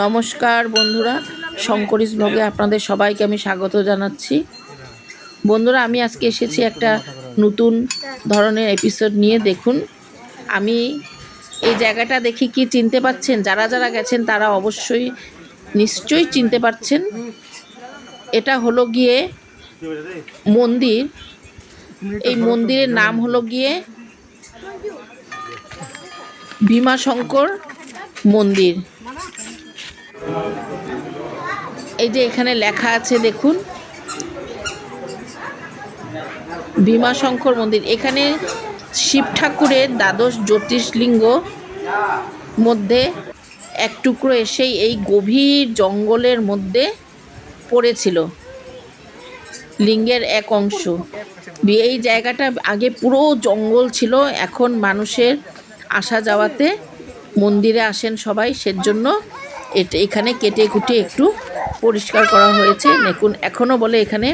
নমস্কার বন্ধুরা, শঙ্করিস ব্লগে আপনাদের সবাইকে আমি স্বাগত জানাচ্ছি। বন্ধুরা, আমি আজকে এসেছি একটা নতুন ধরনের এপিসোড নিয়ে। দেখুন, আমি এই জায়গাটা দেখি কি চিনতে পাচ্ছেন? যারা যারা গেছেন তারা অবশ্যই নিশ্চয়ই চিনতে পারছেন। এটা হলো গিয়ে মন্দির। এই মন্দিরের নাম হলো গিয়ে ভীমাশঙ্কর মন্দির। এই যে এখানে লেখা আছে দেখুন, ভীমাশঙ্কর মন্দির। এখানে শিব ঠাকুরের দ্বাদশ জ্যোতির্লিঙ্গ মধ্যে এক টুকরো এসেই এই গভীর জঙ্গলের মধ্যে পড়েছিল, লিঙ্গের এক অংশ। এই জায়গাটা আগে পুরো জঙ্গল ছিল, এখন মানুষের আসা যাওয়াতে মন্দিরে আসেন সবাই, সেজন্য এখানে কেটে কুটে একটু পরিষ্কার করা হয়েছে। দেখুন, এখনও বলে এখানে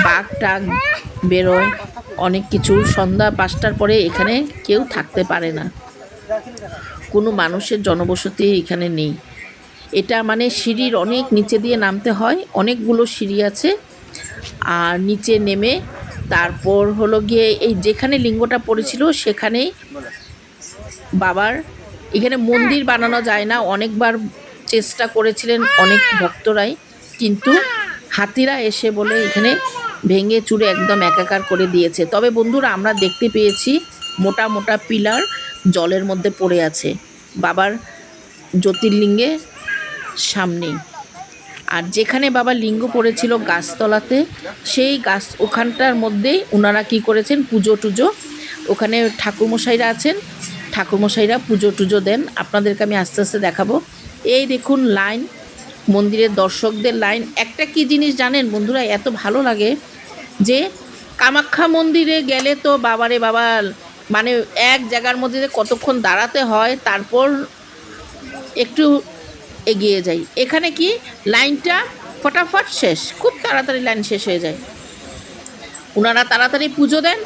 বাঘ টাঘ বেরোয়, অনেক কিছু। সন্ধ্যা 5টার পরে এখানে কেউ থাকতে পারে না, কোনো মানুষের জনবসতি এখানে নেই। এটা মানে সিঁড়ির অনেক নিচে দিয়ে নামতে হয়, অনেকগুলো সিঁড়ি আছে। আর নিচে নেমে তারপর হলো গিয়ে এই যেখানে লিঙ্গটা পড়েছিল সেখানেই বাবার, এখানে মন্দির বানানো যায় না, অনেকবার চেষ্টা করেছিলেন অনেক ভক্তরাই, কিন্তু হাতিরা এসে বলে এখানে ভেঙে চুরে একদম একাকার করে দিয়েছে। তবে বন্ধুরা, আমরা দেখতে পেয়েছি মোটা মোটা পিলার জলের মধ্যে পড়ে আছে বাবার জ্যোতির্লিঙ্গে সামনে। আর যেখানে বাবা লিঙ্গ পড়েছিল গাছতলাতে, সেই গাছ ওখানটার মধ্যেই ওনারা কি করেছেন, পুজো টুজো, ওখানে ঠাকুরমশাইরা আছেন, ঠাকুরমশাইরা পুজো টুজো দেন। আপনাদেরকে আমি আস্তে আস্তে দেখাবো। এই দেখুন লাইন, মন্দিরের দর্শকদের লাইন। একটা কি জিনিস জানেন বন্ধুরা, এত ভালো লাগে যে কামাখ্যা মন্দিরে গেলে তো বাবারে বাবা, মানে এক জায়গার মধ্যে যে কতক্ষণ দাঁড়াতে হয়, তারপর একটু এগিয়ে যাই। এখানে কি লাইনটা ফটাফট শেষ, খুব তাড়াতাড়ি লাইন শেষ হয়ে যায়। ওনারা তাড়াতাড়ি পুজো দেন।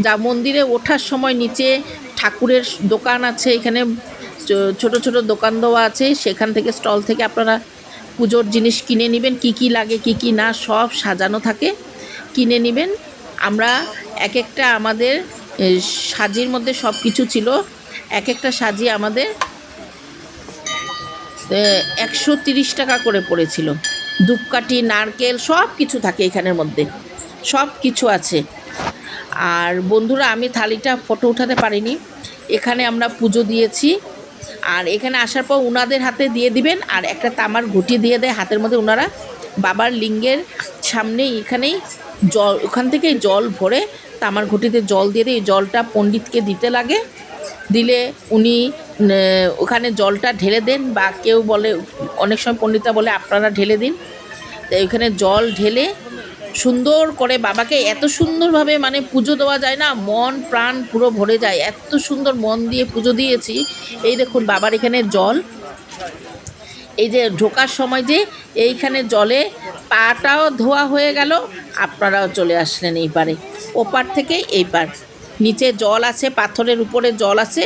যা মন্দিরে ওঠার সময় নিচে ঠাকুরের দোকান আছে, এখানে ছোট ছোট দোকান দেওয়া আছে, সেখান থেকে স্টল থেকে আপনারা পুজোর জিনিস কিনে নেবেন, কি কি লাগে কি কি না সব সাজানো থাকে, কিনে নেবেন। আমরা এক একটা আমাদের সাজির মধ্যে সব কিছু ছিল, এক একটা সাজি আমাদের 130 টাকা করে পড়েছিল। ধূপকাঠি, নারকেল সব কিছু থাকে এখানের মধ্যে, সব কিছু আছে। আর বন্ধুরা, আমি থালিটা ফটো উঠাতে পারিনি, এখানে আমরা পুজো দিয়েছি। আর এখানে আসার পর ওনাদের হাতে দিয়ে দিবেন, আর একটা তামার ঘুঁটি দিয়ে দেয় হাতের মধ্যে। ওনারা বাবার লিঙ্গের সামনে এখানেই জল, ওখান থেকেই জল ভরে তামার ঘুঁটিতে জল দিয়ে দেয়। এই জলটা পণ্ডিতকে দিতে লাগে, দিলে উনি ওখানে জলটা ঢেলে দেন, বা কেউ বলে, অনেক সময় পণ্ডিতরা বলে আপনারা ঢেলে দিন। তো ওইখানে জল ঢেলে সুন্দর করে বাবাকে এত সুন্দরভাবে মানে পুজো দেওয়া যায় না, মন প্রাণ পুরো ভরে যায়, এত সুন্দর মন দিয়ে পুজো দিয়েছি। এই দেখুন বাবার এখানে জল, এই যে ঢোকার সময় যে এইখানে জলে পাটাও ধোয়া হয়ে গেল, আপনারাও চলে আসলেন এই পারে, ওপার থেকে এই পার। নিচে জল আছে, পাথরের উপরে জল আছে,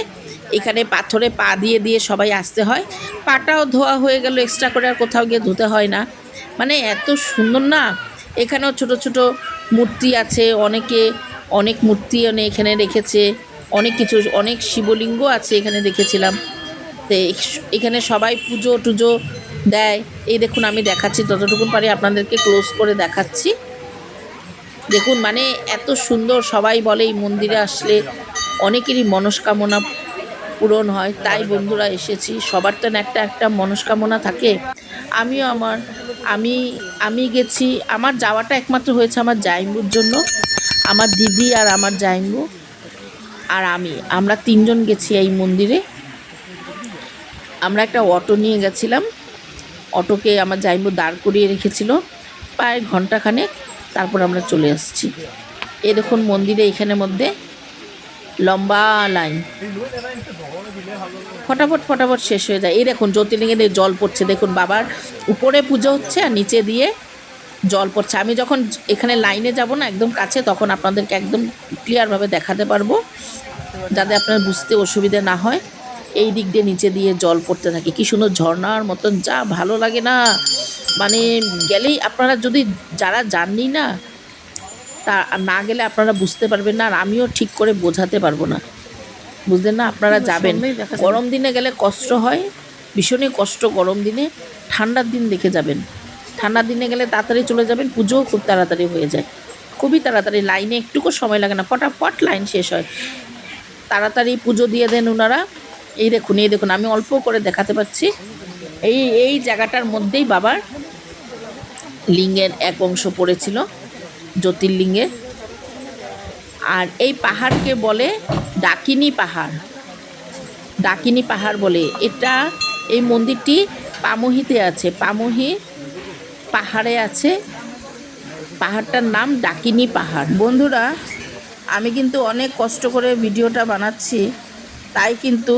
এখানে পাথরে পা দিয়ে দিয়ে সবাই আসতে হয়। পাটাও ধোয়া হয়ে গেল, এক্সট্রা করে আর কোথাও গিয়ে ধুতে হয় না। মানে এত সুন্দর না। এখানেও ছোট ছোট মূর্তি আছে, অনেকে অনেক মূর্তি এখানে রেখেছে, অনেক কিছু, অনেক শিবলিঙ্গ আছে এখানে দেখেছিলাম। তো এখানে সবাই পুজো টুজো দেয়। এই দেখুন, আমি দেখাচ্ছি যতটুকু পারি আপনাদেরকে ক্লোজ করে দেখাচ্ছি। দেখুন, মানে এত সুন্দর। সবাই বলে এই মন্দিরে আসলে অনেকেরই মনস্কামনা পূরণ হয়, তাই বন্ধুরা এসেছি। সবার তো একটা একটা মনস্কামনা থাকে। আমিও আমি গেছি, আমার যাওয়াটা একমাত্র হয়েছে আমার জাইম্বুর জন্য। আমার দিদি আর আমার জাইম্বু আর আমরা 3 জন গেছি এই মন্দিরে। আমরা একটা অটো নিয়ে গেছিলাম, অটোকে আমার জাইম্বু দাঁড় করিয়ে রেখেছিল প্রায় ঘন্টাখানেক, তারপর আমরা চলে আসছি। এই দেখুন মন্দিরে এখানের মধ্যে লম্বা লাইন, ফটাফট ফটাফট শেষ হয়ে যায়। এই দেখুন জ্যোতির্লিঙ্গে জল পড়ছে, দেখুন বাবার উপরে পুজো হচ্ছে আর নিচে দিয়ে জল পড়ছে। আমি যখন এখানে লাইনে যাব না একদম কাছে, তখন আপনাদেরকে একদম ক্লিয়ারভাবে দেখাতে পারবো, যাতে আপনার বুঝতে অসুবিধা না হয়। এই দিক দিয়ে নিচে দিয়ে জল পড়তে থাকে, কি সুন্দর ঝর্ণার মতন, যা ভালো লাগে না। মানে গেলেই আপনারা যদি যারা যাননি না, তা না গেলে আপনারা বুঝতে পারবেন না, আর আমিও ঠিক করে বোঝাতে পারবো না, বুঝলেন না? আপনারা যাবেন, গরম দিনে গেলে কষ্ট হয়, ভীষণই কষ্ট গরম দিনে। ঠান্ডার দিন দেখে যাবেন, ঠান্ডার দিনে গেলে তাড়াতাড়ি চলে যাবেন, পুজোও খুব তাড়াতাড়ি হয়ে যায়, খুবই তাড়াতাড়ি, লাইনে একটুকু সময় লাগে না, ফটাফট লাইন শেষ হয়, তাড়াতাড়ি পুজো দিয়ে দেন ওনারা। এই দেখুন আমি অল্প করে দেখাতে পাচ্ছি, এই জায়গাটার মধ্যেই বাবার লিঙ্গের এক অংশ পড়েছিল, জ্যোতির্লিঙ্গের। আর এই পাহাড়কে বলে ডাকিনী পাহাড়, ডাকিনী পাহাড় বলে এটা। এই মন্দিরটি পামহিতে আছে, পামহি পাহাড়ে আছে, পাহাড়টার নাম ডাকিনী পাহাড়। বন্ধুরা, আমি কিন্তু অনেক কষ্ট করে ভিডিওটা বানাচ্ছি, তাই কিন্তু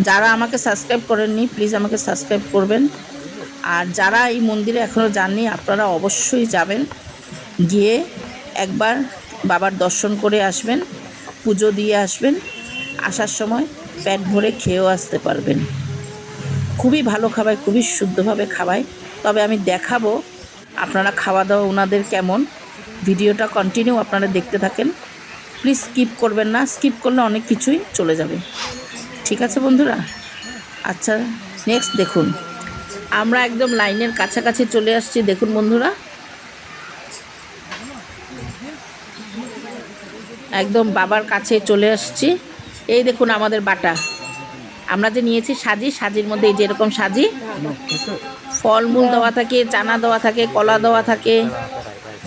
যারা আমাকে সাবস্ক্রাইব করেননি প্লিজ আমাকে সাবস্ক্রাইব করবেন। আর যারা এই মন্দিরে এখনও যাননি আপনারা অবশ্যই যাবেন, গিয়ে একবার বাবার দর্শন করে আসবেন, পুজো দিয়ে আসবেন, আসার সময় পেট ভরে খেয়েও আসতে পারবেন। খুবই ভালো খাবায়, খুবই শুদ্ধভাবে খাওয়ায়। তবে আমি দেখাবো আপনারা খাওয়া দাওয়া ওনাদের কেমন। ভিডিওটা কন্টিনিউ আপনারা দেখতে থাকেন, প্লিজ স্কিপ করবেন না, স্কিপ করলে অনেক কিছুই চলে যাবে। ঠিক আছে বন্ধুরা? আচ্ছা, নেক্সট দেখুন, আমরা একদম লাইনের কাছাকাছি চলে আসছি। দেখুন বন্ধুরা, একদম বাবার কাছে চলে আসছি। এই দেখুন আমাদের বাটা, আমরা যে নিয়েছি সাজি, সাজির মধ্যে এই যে এরকম সাজি, ফলমূল দেওয়া থাকে, চানা দেওয়া থাকে, কলা দেওয়া থাকে,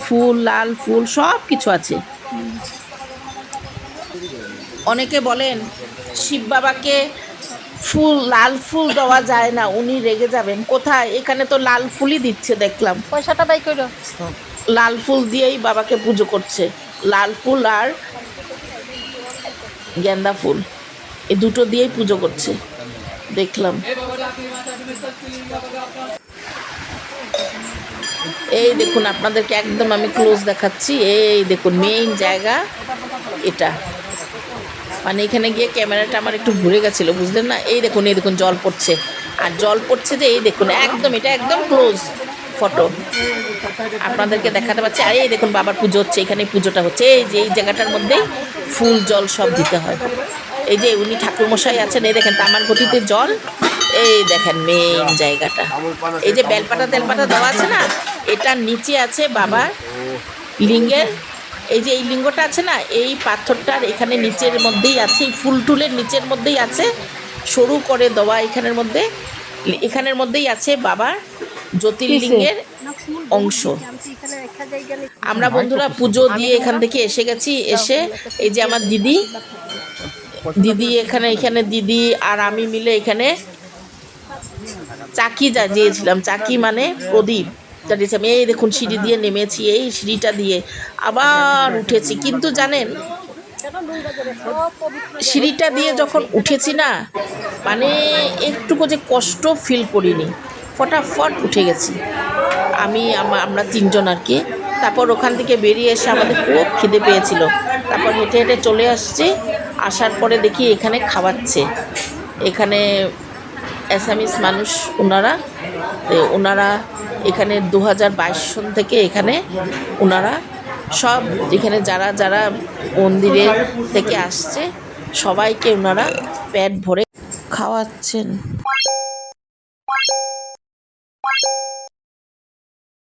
ফুল, লাল ফুল, সব কিছু আছে। অনেকে বলেন শিব বাবাকে ফুল, লাল ফুল দেওয়া যায় না, উনি রেগে যাবেন। কোথায়, এখানে তো লাল ফুলই দিচ্ছে, দেখলাম। পয়সাটা বাই করো। লাল ফুল দিয়েই বাবাকে পুজো করছে, লাল ফুল আর গেন্দা ফুল, এই দুটো দিয়েই পুজো করছে, দেখলাম। এই দেখুন আপনাদেরকে একদম আমি ক্লোজ দেখাচ্ছি। এই দেখুন মেইন জায়গা এটা, মানে এখানে গিয়ে ক্যামেরাটা আমার একটু ঘুরে গেছিলো, বুঝলেন না? এই দেখুন জল পড়ছে, আর জল পড়ছে যে, এই দেখুন একদম, এটা একদম ক্লোজ ফটো আপনাদেরকে দেখাতে পাচ্ছি। আর এই দেখুন বাবার পুজো হচ্ছে, এখানে পুজোটা হচ্ছে, এই যে এই জায়গাটার মধ্যেই ফুল জল সব দিতে হয়। এই যে উনি ঠাকুরমশাই আছেন, এই দেখেন তামার ঘটিতে জল, এই দেখেন মেইন জায়গাটা, এই যে বেলপাতা তেলপাতা দেওয়া আছে না, এটার নিচে আছে বাবার লিঙ্গের, এই যে এই লিঙ্গটা আছে না, এই পাথরটার এখানে নিচের মধ্যেই আছে, এই ফুল টুলের নিচের মধ্যেই আছে, সরু করে দেওয়া এখানের মধ্যেই আছে বাবার জ্যোতির্লিঙ্গের অংশ। আমরা বন্ধুরা পুজো দিয়ে এখান থেকে এসে গেছি, এসে এই যে আমার দিদি এখানে দিদি আর আমি মিলে এখানে চাকি জ্বালিয়েছিলাম, চাকি মানে প্রদীপ জ্বালিয়েছিলাম। এই দেখুন সিঁড়ি দিয়ে নেমেছি, এই সিঁড়িটা দিয়ে আবার উঠেছি, কিন্তু জানেন সিঁড়িটা দিয়ে যখন উঠেছি না, মানে একটুকু যে কষ্ট ফিল করিনি, ফটাফট উঠে গেছি আমরা তিনজন আর কি। তারপর ওখান থেকে বেরিয়ে এসে আমাদের খুব খিদে পেয়েছিল, তারপর হেঁটে হেঁটে চলে আসছি। আসার পরে দেখি এখানে খাওয়াচ্ছে, এখানে অ্যাসামিস মানুষ ওনারা এখানে 2022 সন থেকে এখানে ওনারা সব, এখানে যারা যারা মন্দিরে থেকে আসছে সবাইকে ওনারা পেট ভরে খাওয়াচ্ছেন।